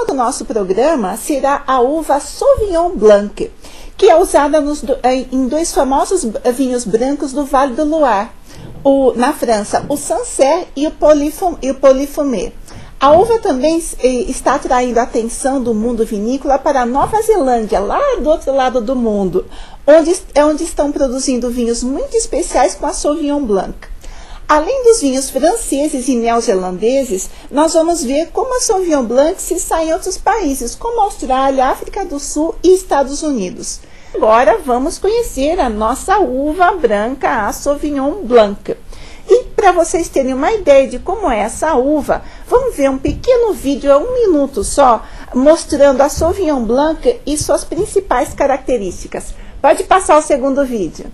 tema do nosso programa será a uva Sauvignon Blanc, que é usada em dois famosos vinhos brancos do Vale do Loire, na França, o Sancerre e o Polyfumé. A uva também está atraindo a atenção do mundo vinícola para a Nova Zelândia, lá do outro lado do mundo, onde estão produzindo vinhos muito especiais com a Sauvignon Blanc. Além dos vinhos franceses e neozelandeses, nós vamos ver como a Sauvignon Blanc se sai em outros países, como Austrália, África do Sul e Estados Unidos. Agora vamos conhecer a nossa uva branca, a Sauvignon Blanc. E para vocês terem uma ideia de como é essa uva, vamos ver um pequeno vídeo, 1 minuto só, mostrando a Sauvignon Blanc e suas principais características. Pode passar o segundo vídeo.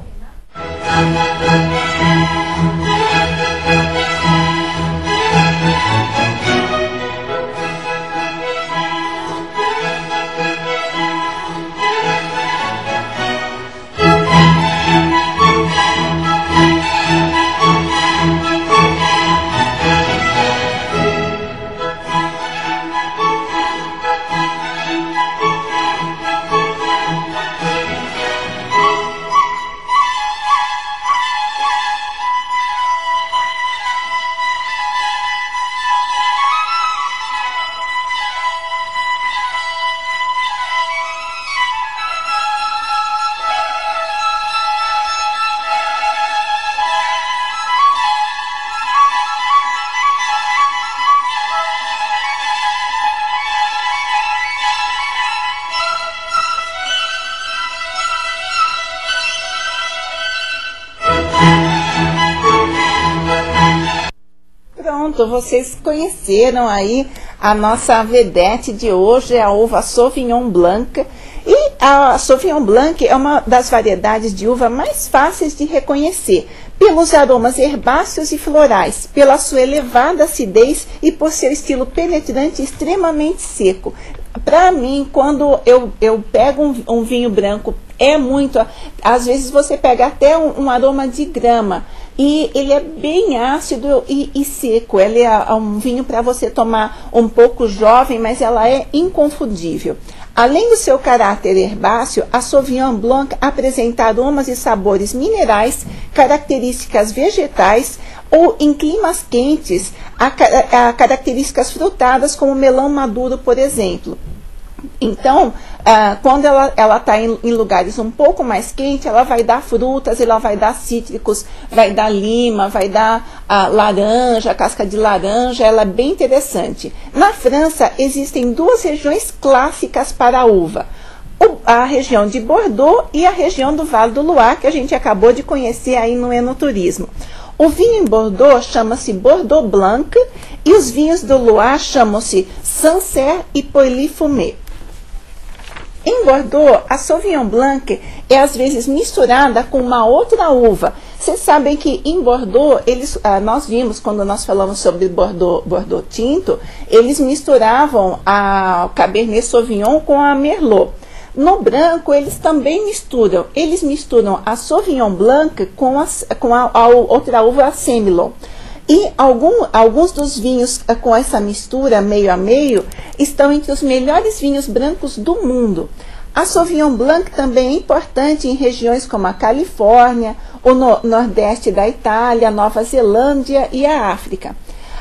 Pronto, vocês conheceram aí a nossa vedete de hoje, a uva Sauvignon Blanc. E a Sauvignon Blanc é uma das variedades de uva mais fáceis de reconhecer, pelos aromas herbáceos e florais, pela sua elevada acidez e por seu estilo penetrante extremamente seco. Para mim, quando eu pego um vinho branco, às vezes você pega até um aroma de grama, e ele é bem ácido e seco. Ele é um vinho para você tomar um pouco jovem, mas ela é inconfundível. Além do seu caráter herbáceo, a Sauvignon Blanc apresenta aromas e sabores minerais, características vegetais ou, em climas quentes, características frutadas, como melão maduro, por exemplo. Então, quando ela está em lugares um pouco mais quentes, ela vai dar frutas, ela vai dar cítricos, vai dar lima, vai dar laranja, casca de laranja, ela é bem interessante. Na França, existem duas regiões clássicas para a uva. A região de Bordeaux e a região do Vale do Loire, que a gente acabou de conhecer aí no Enoturismo. O vinho em Bordeaux chama-se Bordeaux Blanc e os vinhos do Loire chamam-se Sancerre e Polyfumé. Em Bordeaux, a Sauvignon Blanc é às vezes misturada com uma outra uva. Vocês sabem que em Bordeaux, nós vimos, quando nós falamos sobre Bordeaux tinto, eles misturavam a Cabernet Sauvignon com a Merlot. No branco, eles também misturam. Eles misturam a Sauvignon Blanc com a outra uva, a Semillon. E alguns dos vinhos com essa mistura meio a meio estão entre os melhores vinhos brancos do mundo. A Sauvignon Blanc também é importante em regiões como a Califórnia, o nordeste da Itália, a Nova Zelândia e a África.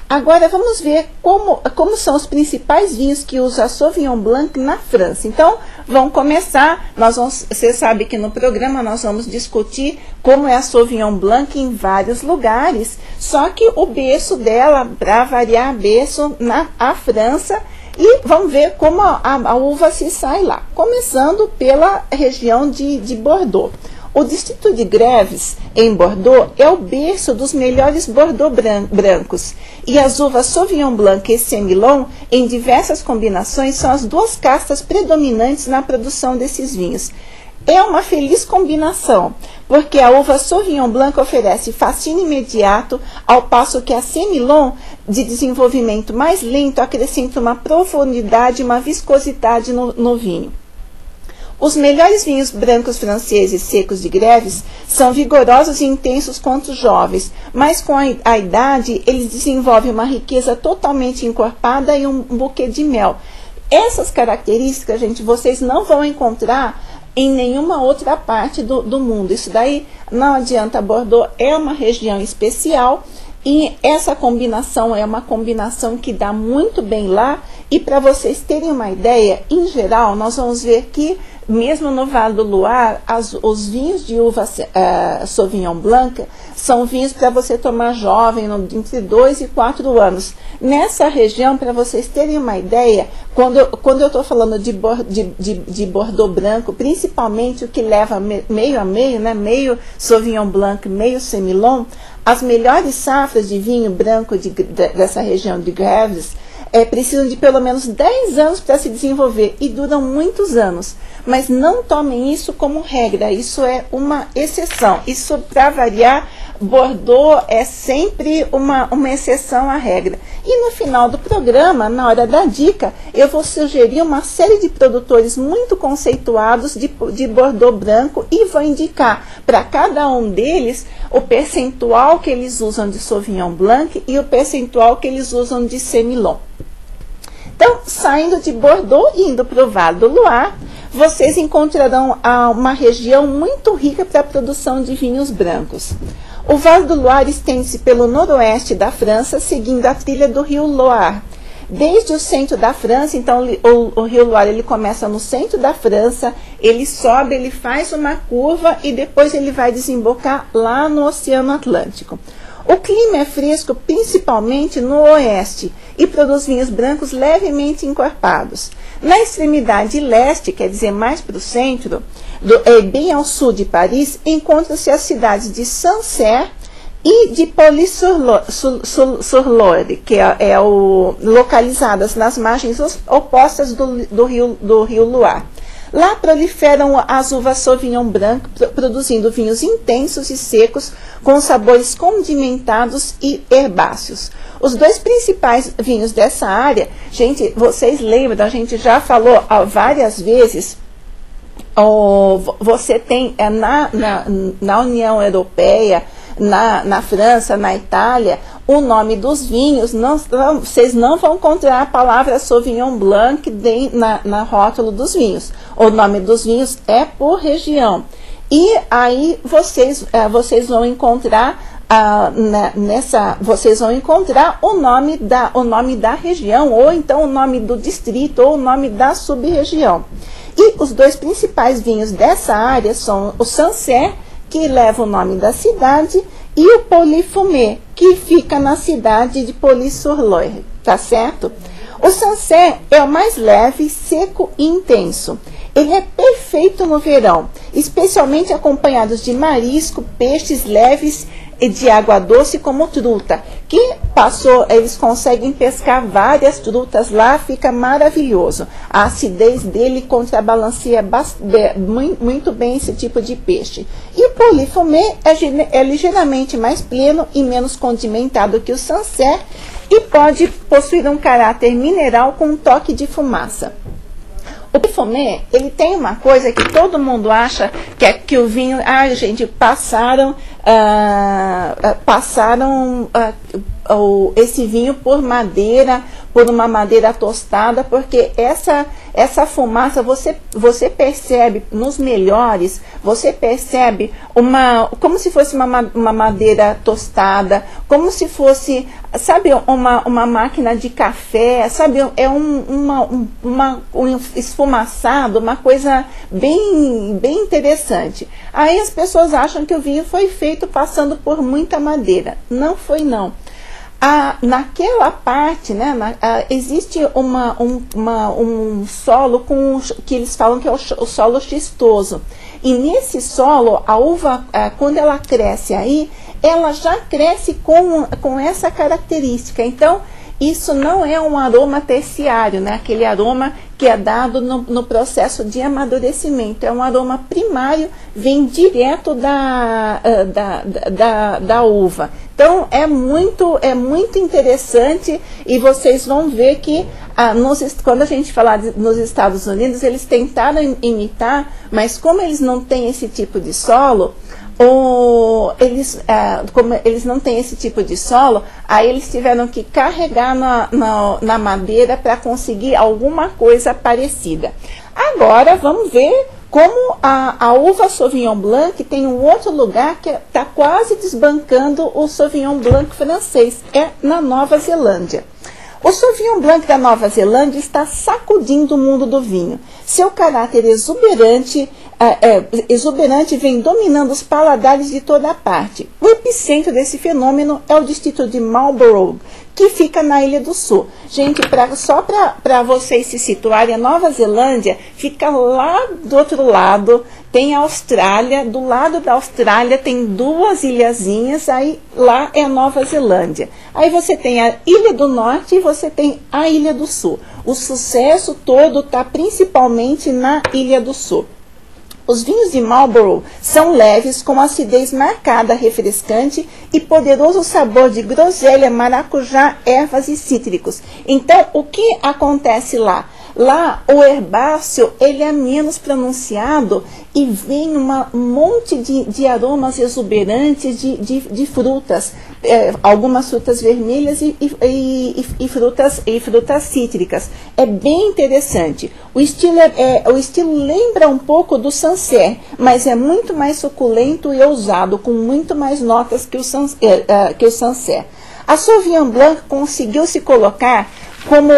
Agora vamos ver como são os principais vinhos que usa a Sauvignon Blanc na França. Então, vamos começar. Você sabe que no programa nós vamos discutir como é a Sauvignon Blanc em vários lugares, só que o berço dela, para variar berço, a França, e vamos ver como a uva se sai lá. Começando pela região de Bordeaux. O distrito de Grèves, em Bordeaux, é o berço dos melhores Bordeaux brancos. E as uvas Sauvignon Blanc e Semillon, em diversas combinações, são as duas castas predominantes na produção desses vinhos. É uma feliz combinação, porque a uva Sauvignon Blanc oferece fascínio imediato, ao passo que a Semillon, de desenvolvimento mais lento, acrescenta uma profundidade e uma viscosidade no vinho. Os melhores vinhos brancos franceses secos de Grèves são vigorosos e intensos quanto jovens, mas com a idade eles desenvolvem uma riqueza totalmente encorpada e um buquê de mel. Essas características, gente, vocês não vão encontrar em nenhuma outra parte do mundo. Isso daí não adianta. Bordeaux é uma região especial e essa combinação é uma combinação que dá muito bem lá. E para vocês terem uma ideia, em geral, nós vamos ver que mesmo no Vale do Loire, os vinhos de uva Sauvignon Blanc são vinhos para você tomar jovem, entre 2 e 4 anos. Nessa região, para vocês terem uma ideia, quando eu estou falando de Bordeaux branco, principalmente o que leva meio a meio, né, meio Sauvignon Blanc, meio Semillon, as melhores safras de vinho branco dessa região de Grèves precisam de pelo menos 10 anos para se desenvolver e duram muitos anos. Mas não tomem isso como regra, isso é uma exceção. Isso, para variar, Bordeaux é sempre uma exceção à regra. E no final do programa, na hora da dica, eu vou sugerir uma série de produtores muito conceituados de Bordeaux branco e vou indicar para cada um deles o percentual que eles usam de Sauvignon Blanc e o percentual que eles usam de Semillon. Então, saindo de Bordeaux e indo para o Vale do Loire, vocês encontrarão uma região muito rica para a produção de vinhos brancos. O Vale do Loire estende-se pelo noroeste da França, seguindo a trilha do rio Loire. Desde o centro da França, então o rio Loire ele começa no centro da França, ele sobe, ele faz uma curva e depois ele vai desembocar lá no Oceano Atlântico. O clima é fresco, principalmente no oeste, e produz vinhos brancos levemente encorpados. Na extremidade leste, quer dizer mais para o centro, bem ao sul de Paris, encontram-se as cidades de Sancerre e de Poly-sur-Loire, que localizadas nas margens opostas do rio Loire. Lá proliferam as uvas Sauvignon Blanc, produzindo vinhos intensos e secos, com sabores condimentados e herbáceos. Os dois principais vinhos dessa área, gente, vocês lembram, a gente já falou várias vezes, você tem na União Europeia, na França, na Itália, o nome dos vinhos, vocês não vão encontrar a palavra Sauvignon Blanc na rótulo dos vinhos. O nome dos vinhos é por região. E aí vocês vão encontrar vocês vão encontrar o nome da região, ou então o nome do distrito, ou o nome da sub-região. E os dois principais vinhos dessa área são o Sancerre, que leva o nome da cidade, e o Poly-Fumé, que fica na cidade de Poly-sur-Loire, tá certo? O Sancerre é o mais leve, seco e intenso. Ele é perfeito no verão, especialmente acompanhados de marisco, peixes leves e de água doce como truta, eles conseguem pescar várias trutas lá, fica maravilhoso. A acidez dele contrabalanceia muito bem esse tipo de peixe. E o Poly-Fumé é ligeiramente mais pleno e menos condimentado que o Sancerre e pode possuir um caráter mineral com um toque de fumaça. O Poly-Fumé, ele tem uma coisa que todo mundo acha que o vinho, gente, passaram esse vinho por uma madeira tostada, porque essa fumaça, você percebe nos melhores, você percebe como se fosse uma madeira tostada, como se fosse, sabe, uma máquina de café, sabe, é um esfumaçado, uma coisa bem interessante. Aí as pessoas acham que o vinho foi feito passando por muita madeira. Não foi, não. Naquela parte, né, existe um solo que eles falam que é o solo xistoso. E nesse solo, a uva, quando ela cresce aí, ela já cresce com essa característica. Então, isso não é um aroma terciário, né? Aquele aroma que é dado no processo de amadurecimento. É um aroma primário, vem direto da uva. Então, é muito interessante, e vocês vão ver que quando a gente falar nos Estados Unidos, eles tentaram imitar, mas como eles não têm esse tipo de solo, como eles não têm esse tipo de solo, aí eles tiveram que carregar na madeira para conseguir alguma coisa parecida. Agora vamos ver como a uva Sauvignon Blanc tem um outro lugar que está quase desbancando o Sauvignon Blanc francês, é na Nova Zelândia. O Sauvignon Blanc da Nova Zelândia está sacudindo o mundo do vinho. Seu caráter exuberante vem dominando os paladares de toda parte. O epicentro desse fenômeno é o distrito de Marlborough, que fica na Ilha do Sul. Gente, só para vocês se situarem, a Nova Zelândia fica lá do outro lado, tem a Austrália, do lado da Austrália tem duas ilhazinhas, aí lá é a Nova Zelândia. Aí você tem a Ilha do Norte e você tem a Ilha do Sul. O sucesso todo está principalmente na Ilha do Sul. Os vinhos de Marlborough são leves, com acidez marcada, refrescante e poderoso sabor de groselha, maracujá, ervas e cítricos. Então, o que acontece lá? Lá, o herbáceo, ele é menos pronunciado e vem um monte de aromas exuberantes de frutas, algumas frutas vermelhas e frutas cítricas. É bem interessante. O estilo lembra um pouco do Sancerre, mas é muito mais suculento e ousado, com muito mais notas que o Sancerre. A Sauvignon Blanc conseguiu se colocar como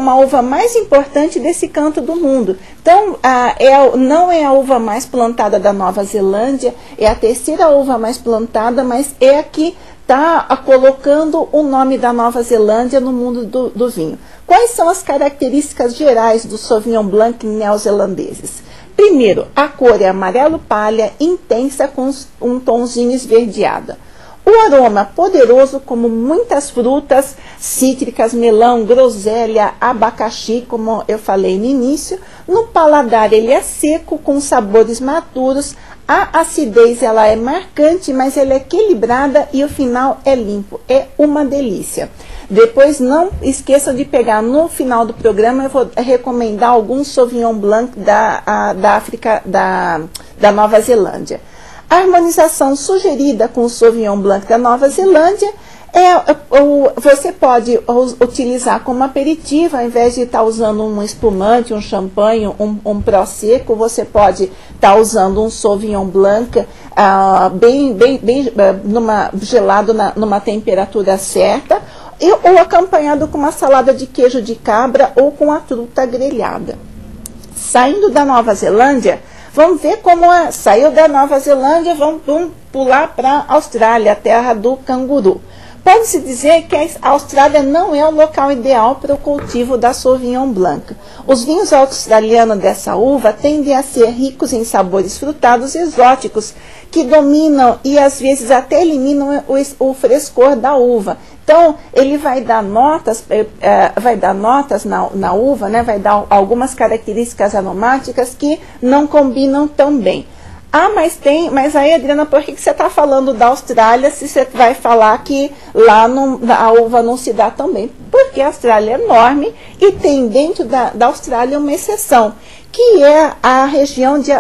a uva mais importante desse canto do mundo. Então, não é a uva mais plantada da Nova Zelândia, é a terceira uva mais plantada, mas é a que está colocando o nome da Nova Zelândia no mundo do vinho. Quais são as características gerais do Sauvignon Blanc neozelandeses? Primeiro, a cor é amarelo palha, intensa, com um tomzinho esverdeado. O aroma poderoso, como muitas frutas cítricas, melão, groselha, abacaxi, como eu falei no início. No paladar ele é seco, com sabores maturos. A acidez ela é marcante, mas ela é equilibrada e o final é limpo. É uma delícia. Depois não esqueçam de pegar no final do programa, eu vou recomendar alguns Sauvignon Blanc da Nova Zelândia. A harmonização sugerida com o Sauvignon Blanc da Nova Zelândia você pode utilizar como aperitivo, ao invés de estar usando um espumante, um champanhe, um prosecco, você pode estar usando um Sauvignon Blanc gelado numa temperatura certa, ou acompanhado com uma salada de queijo de cabra ou com a truta grelhada. Saindo da Nova Zelândia, vamos ver como saiu da Nova Zelândia, vamos pular para a Austrália, a terra do canguru. Pode-se dizer que a Austrália não é o local ideal para o cultivo da Sauvignon Blanc. Os vinhos australianos dessa uva tendem a ser ricos em sabores frutados exóticos, que dominam e às vezes até eliminam o frescor da uva. Então, ele vai dar notas na uva, né? Vai dar algumas características aromáticas que não combinam tão bem. Mas aí, Adriana, por que você está falando da Austrália se você vai falar que lá a uva não se dá tão bem? Porque a Austrália é enorme e tem dentro da Austrália uma exceção, que é a região de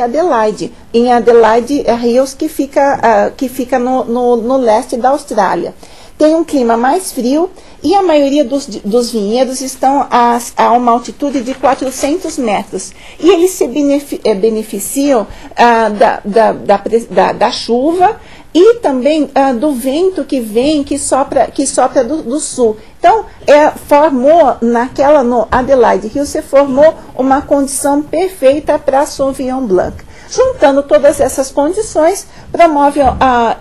Adelaide. Em Adelaide Hills, que fica no leste da Austrália. Tem um clima mais frio e a maioria dos vinhedos estão a uma altitude de 400 metros. E eles se beneficiam da chuva e também do vento que sopra do sul. Então, no Adelaide Hills, se formou uma condição perfeita para a Sauvignon Blanc. Juntando todas essas condições,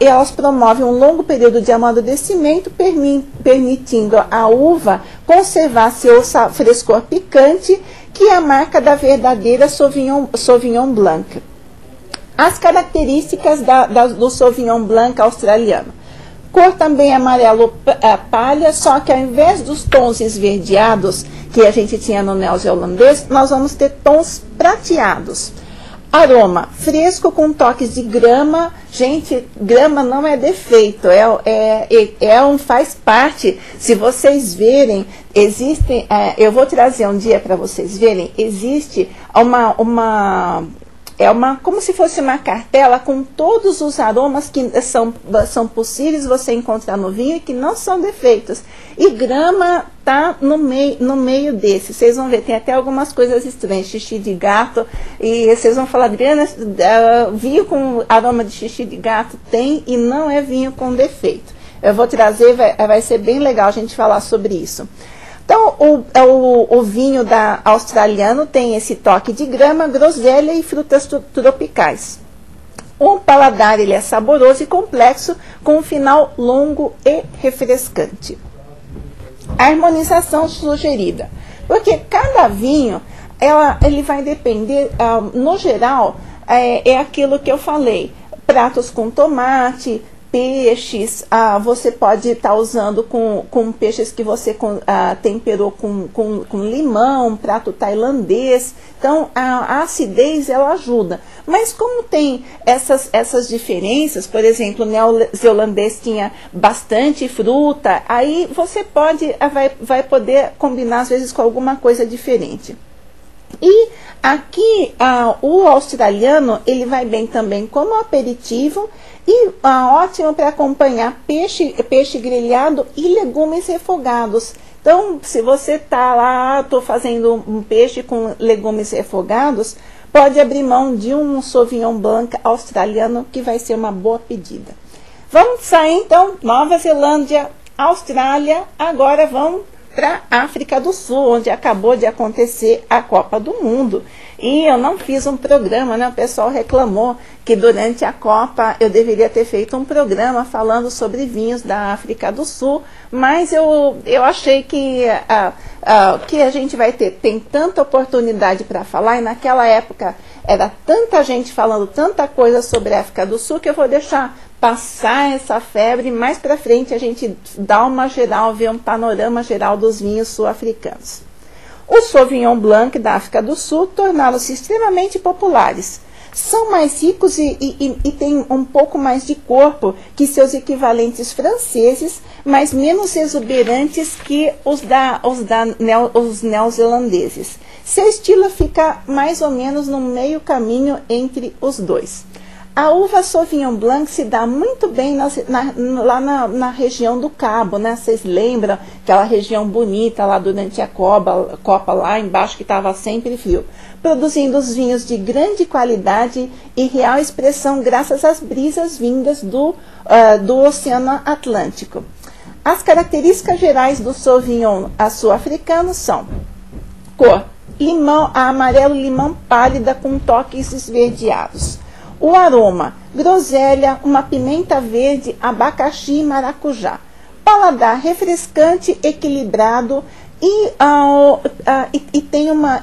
elas promovem um longo período de amadurecimento, permitindo à uva conservar seu frescor picante, que é a marca da verdadeira Sauvignon Blanc. As características do Sauvignon Blanc australiano. Cor também amarelo palha, só que ao invés dos tons esverdeados que a gente tinha no neozelandês, nós vamos ter tons prateados. Aroma fresco com toques de grama. Gente, grama não é defeito, faz parte. Se vocês verem, eu vou trazer um dia para vocês verem, existe como se fosse uma cartela com todos os aromas que são possíveis você encontrar no vinho e que não são defeitos. E grama está no meio desse. Vocês vão ver, tem até algumas coisas estranhas, xixi de gato, e vocês vão falar, Adriana, vinho com aroma de xixi de gato tem e não é vinho com defeito. Eu vou trazer, vai ser bem legal a gente falar sobre isso. Então, o vinho australiano tem esse toque de grama, groselha e frutas tropicais. O paladar ele é saboroso e complexo, com um final longo e refrescante. A harmonização sugerida, porque cada vinho ele vai depender, no geral, é aquilo que eu falei, pratos com tomate, peixes, você pode estar usando com peixes que você temperou com limão, prato tailandês. Então, a acidez, ela ajuda. Mas como tem essas diferenças, por exemplo, o neozelandês tinha bastante fruta, aí você vai poder combinar, às vezes, com alguma coisa diferente. E aqui, o australiano, ele vai bem também como aperitivo e ótimo para acompanhar peixe grelhado e legumes refogados. Então, se você está lá, estou fazendo um peixe com legumes refogados, pode abrir mão de um Sauvignon Blanc australiano, que vai ser uma boa pedida. Vamos sair, então, Nova Zelândia, Austrália, agora vamos para a África do Sul, onde acabou de acontecer a Copa do Mundo. E eu não fiz um programa, né? O pessoal reclamou que durante a Copa eu deveria ter feito um programa falando sobre vinhos da África do Sul, mas eu achei que a gente tem tanta oportunidade para falar, e naquela época era tanta gente falando tanta coisa sobre a África do Sul, que eu vou deixar passar essa febre, mais para frente a gente dá uma geral, ver um panorama geral dos vinhos sul-africanos. Os Sauvignon Blanc da África do Sul tornaram-se extremamente populares. São mais ricos e têm um pouco mais de corpo que seus equivalentes franceses, mas menos exuberantes que os neozelandeses. Seu estilo fica mais ou menos no meio caminho entre os dois. A uva Sauvignon Blanc se dá muito bem lá na região do Cabo, né? Vocês lembram aquela região bonita lá durante a Copa lá embaixo, que estava sempre frio, produzindo os vinhos de grande qualidade e real expressão graças às brisas vindas do Oceano Atlântico. As características gerais do Sauvignon sul-africano são cor, amarelo-limão pálida com toques esverdeados. O aroma, groselha, uma pimenta verde, abacaxi e maracujá. Paladar refrescante, equilibrado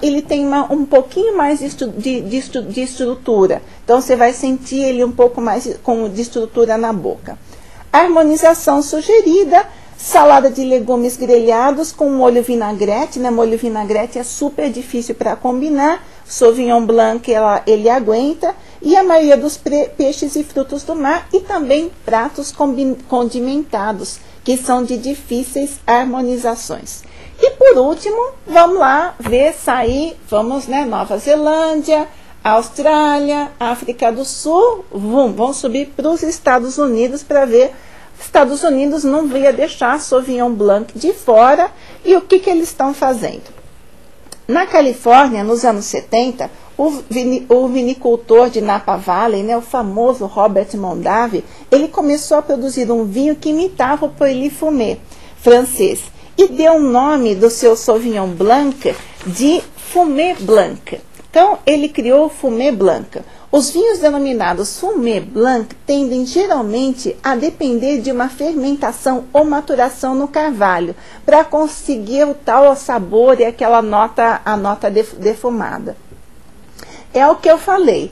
ele tem um pouquinho mais de estrutura. Então, você vai sentir ele um pouco mais de estrutura na boca. Harmonização sugerida, salada de legumes grelhados com molho vinagrete, né? Molho vinagrete é super difícil para combinar. Sauvignon Blanc ele aguenta, e a maioria dos peixes e frutos do mar, e também pratos condimentados, que são de difíceis harmonizações. E por último, vamos lá vamos, né, Nova Zelândia, Austrália, África do Sul, vamos subir para os Estados Unidos para ver. Estados Unidos não ia deixar Sauvignon Blanc de fora, e o que eles estão fazendo? Na Califórnia, nos anos 70, o vinicultor de Napa Valley, né, o famoso Robert Mondavi, ele começou a produzir um vinho que imitava o Pouilly Fumé francês, e deu o nome do seu Sauvignon Blanc de Fumé Blanc. Então, ele criou o Fumé Blanc. Os vinhos denominados Fumé Blanc tendem geralmente a depender de uma fermentação ou maturação no carvalho, para conseguir o tal sabor e aquela nota defumada. É o que eu falei.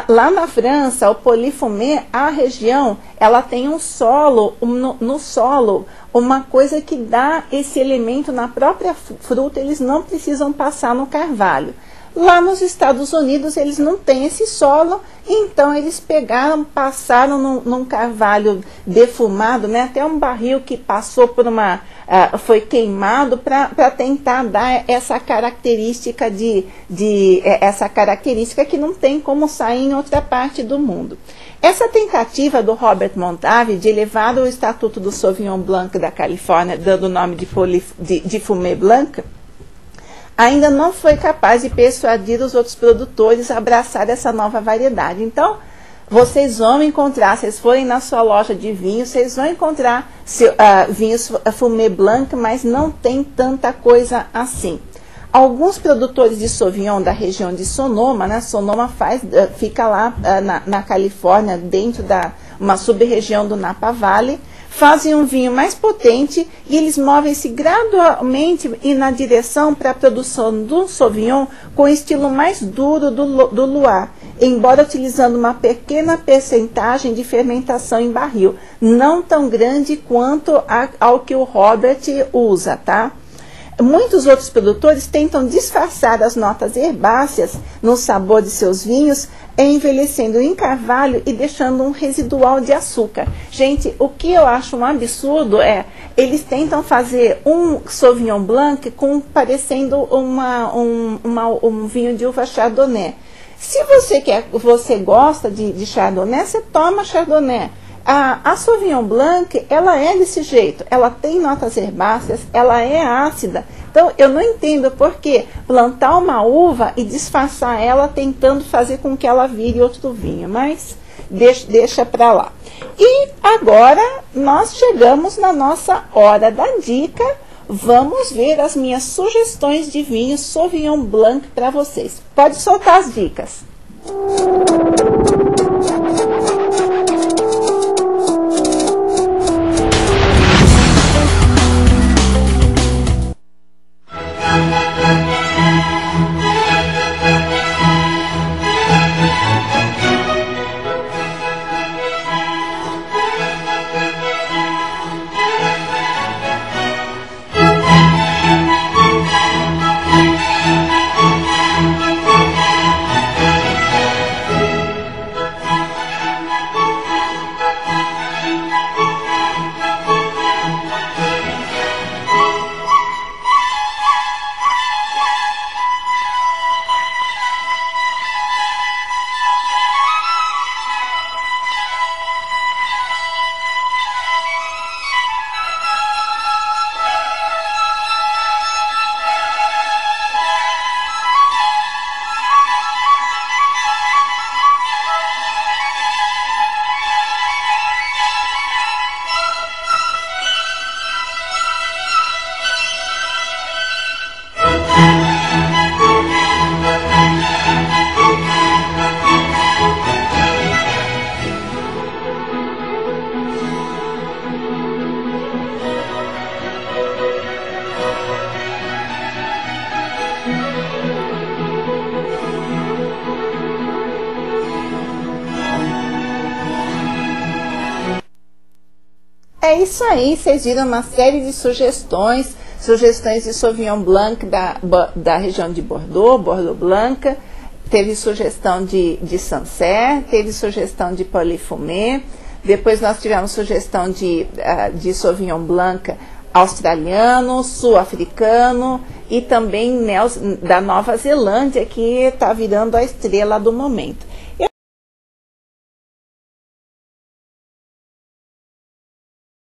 Lá na França, o Pouilly Fumé, a região, ela tem um solo, no solo, uma coisa que dá esse elemento na própria fruta, eles não precisam passar no carvalho. Lá nos Estados Unidos eles não têm esse solo, então eles pegaram, passaram num carvalho defumado, né, até um barril que passou por foi queimado para tentar dar essa característica essa característica que não tem como sair em outra parte do mundo. Essa tentativa do Robert Mondavi de elevar o estatuto do Sauvignon Blanc da Califórnia, dando o nome de Fumé Blanc, ainda não foi capaz de persuadir os outros produtores a abraçar essa nova variedade. Então, vocês vão encontrar, se vocês forem na sua loja de vinhos, vocês vão encontrar vinhos Fumé Blanc, mas não tem tanta coisa assim. Alguns produtores de Sauvignon da região de Sonoma, né? Sonoma fica lá na Califórnia, dentro uma sub-região do Napa Valley, fazem um vinho mais potente e eles movem-se gradualmente na direção para a produção do Sauvignon com estilo mais duro do Loire, embora utilizando uma pequena percentagem de fermentação em barril, não tão grande quanto ao que o Robert usa, tá? Muitos outros produtores tentam disfarçar as notas herbáceas no sabor de seus vinhos, envelhecendo em carvalho e deixando um residual de açúcar. Gente, o que eu acho um absurdo eles tentam fazer um Sauvignon Blanc parecendo um vinho de uva Chardonnay. Se você gosta de Chardonnay, você toma Chardonnay. A Sauvignon Blanc, ela é desse jeito, ela tem notas herbáceas, ela é ácida. Então, eu não entendo por que plantar uma uva e disfarçar ela tentando fazer com que ela vire outro vinho, mas deixa para lá. E agora, nós chegamos na nossa hora da dica. Vamos ver as minhas sugestões de vinho Sauvignon Blanc para vocês. Pode soltar as dicas. É isso aí, vocês viram uma série de sugestões de Sauvignon Blanc da região de Bordeaux, Bordeaux Blanc, teve sugestão de Sancerre, teve sugestão de Polyfumé, depois nós tivemos sugestão de Sauvignon Blanc australiano, sul-africano e também da Nova Zelândia, que está virando a estrela do momento.